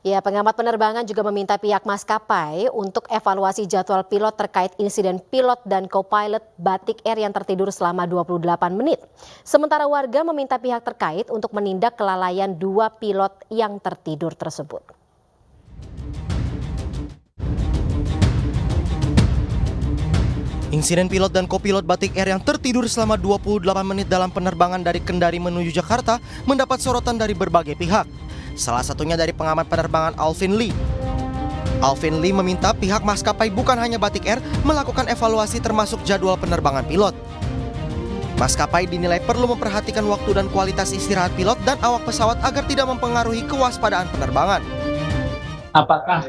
Ya, pengamat penerbangan juga meminta pihak maskapai untuk evaluasi jadwal pilot terkait insiden pilot dan co-pilot Batik Air yang tertidur selama 28 menit. Sementara warga meminta pihak terkait untuk menindak kelalaian dua pilot yang tertidur tersebut. Insiden pilot dan kopilot Batik Air yang tertidur selama 28 menit dalam penerbangan dari Kendari menuju Jakarta mendapat sorotan dari berbagai pihak. Salah satunya dari pengamat penerbangan Alvin Lee. Alvin Lee meminta pihak maskapai bukan hanya Batik Air melakukan evaluasi termasuk jadwal penerbangan pilot. Maskapai dinilai perlu memperhatikan waktu dan kualitas istirahat pilot dan awak pesawat agar tidak mempengaruhi kewaspadaan penerbangan. Apakah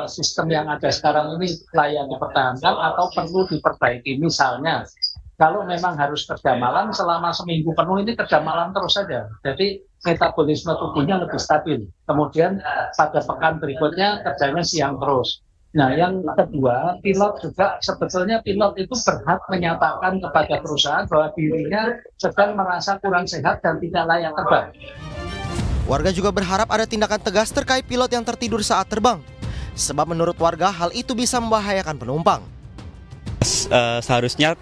sistem yang ada sekarang ini layak dipertahankan atau perlu diperbaiki? Misalnya, kalau memang harus kerja malam selama seminggu penuh ini kerja malam terus saja. Jadi metabolisme tubuhnya lebih stabil. Kemudian pada pekan berikutnya kerjanya siang terus. Nah, yang kedua, pilot juga sebetulnya pilot itu berhak menyatakan kepada perusahaan bahwa dirinya sedang merasa kurang sehat dan tidak layak terbang. Warga juga berharap ada tindakan tegas terkait pilot yang tertidur saat terbang. Sebab menurut warga hal itu bisa membahayakan penumpang. Seharusnya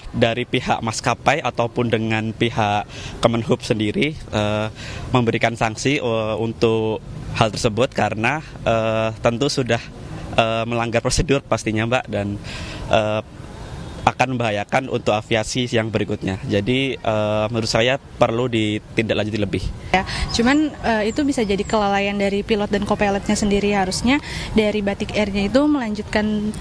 dari pihak maskapai ataupun dengan pihak Kemenhub sendiri memberikan sanksi untuk hal tersebut karena tentu sudah melanggar prosedur pastinya Mbak dan akan membahayakan untuk aviasi yang berikutnya. Jadi menurut saya perlu ditindaklanjuti lebih. Ya, cuman itu bisa jadi kelalaian dari pilot dan co-pilotnya sendiri. Harusnya dari Batik Air-nya itu melanjutkan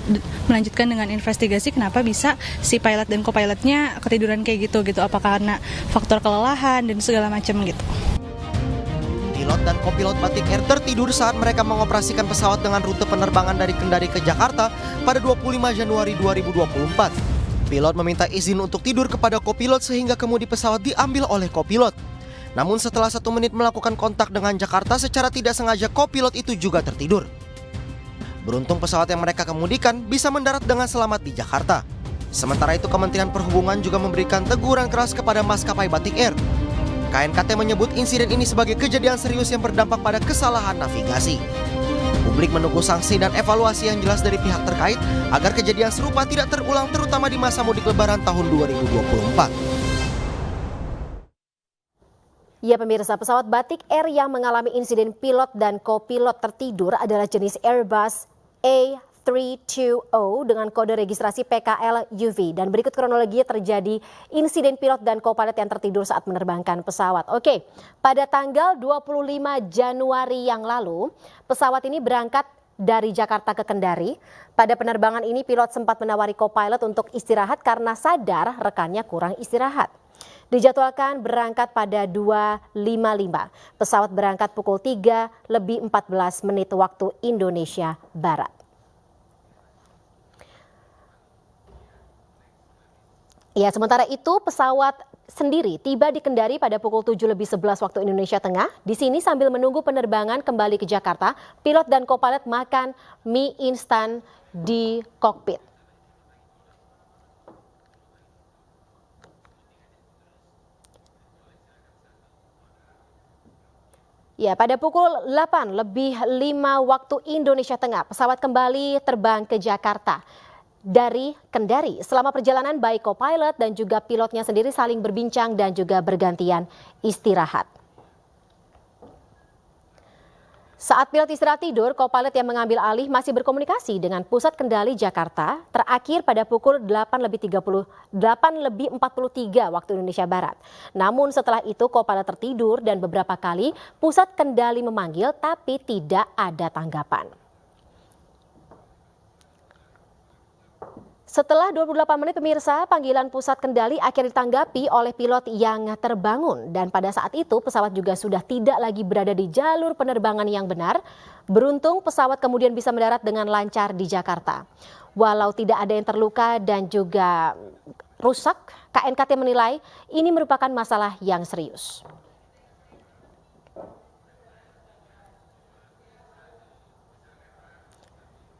dengan investigasi kenapa bisa si pilot dan co-pilotnya ketiduran kayak gitu. Apakah karena faktor kelelahan dan segala macam gitu. Pilot dan kopilot Batik Air tertidur saat mereka mengoperasikan pesawat dengan rute penerbangan dari Kendari ke Jakarta pada 25 Januari 2024. Pilot meminta izin untuk tidur kepada kopilot sehingga kemudi pesawat diambil oleh kopilot. Namun setelah 1 menit melakukan kontak dengan Jakarta secara tidak sengaja kopilot itu juga tertidur. Beruntung pesawat yang mereka kemudikan bisa mendarat dengan selamat di Jakarta. Sementara itu Kementerian Perhubungan juga memberikan teguran keras kepada maskapai Batik Air. KNKT menyebut insiden ini sebagai kejadian serius yang berdampak pada kesalahan navigasi. Publik menunggu sanksi dan evaluasi yang jelas dari pihak terkait agar kejadian serupa tidak terulang terutama di masa mudik lebaran tahun 2024. Ya pemirsa, pesawat Batik Air yang mengalami insiden pilot dan co-pilot tertidur adalah jenis Airbus A320 dengan kode registrasi PKL UV. Dan berikut kronologinya terjadi insiden pilot dan co-pilot yang tertidur saat menerbangkan pesawat. Oke, pada tanggal 25 Januari yang lalu, pesawat ini berangkat dari Jakarta ke Kendari. Pada penerbangan ini pilot sempat menawari co-pilot untuk istirahat karena sadar rekannya kurang istirahat. Dijadwalkan berangkat pada 2.55. Pesawat berangkat pukul 3:14 waktu Indonesia Barat. Ya, sementara itu pesawat sendiri tiba di Kendari pada pukul 7:11 waktu Indonesia Tengah. Di sini sambil menunggu penerbangan kembali ke Jakarta, pilot dan co-pilot makan mie instan di kokpit. Ya, pada pukul 8:05 waktu Indonesia Tengah, pesawat kembali terbang ke Jakarta dari Kendari. Selama perjalanan baik co-pilot dan juga pilotnya sendiri saling berbincang dan juga bergantian istirahat. Saat pilot istirahat tidur, co-pilot yang mengambil alih masih berkomunikasi dengan pusat kendali Jakarta terakhir pada pukul 8:43 waktu Indonesia Barat. Namun setelah itu co-pilot tertidur dan beberapa kali pusat kendali memanggil tapi tidak ada tanggapan. Setelah 28 menit pemirsa, panggilan pusat kendali akhirnya ditanggapi oleh pilot yang terbangun. Dan pada saat itu pesawat juga sudah tidak lagi berada di jalur penerbangan yang benar. Beruntung pesawat kemudian bisa mendarat dengan lancar di Jakarta. Walau tidak ada yang terluka dan juga rusak, KNKT menilai ini merupakan masalah yang serius.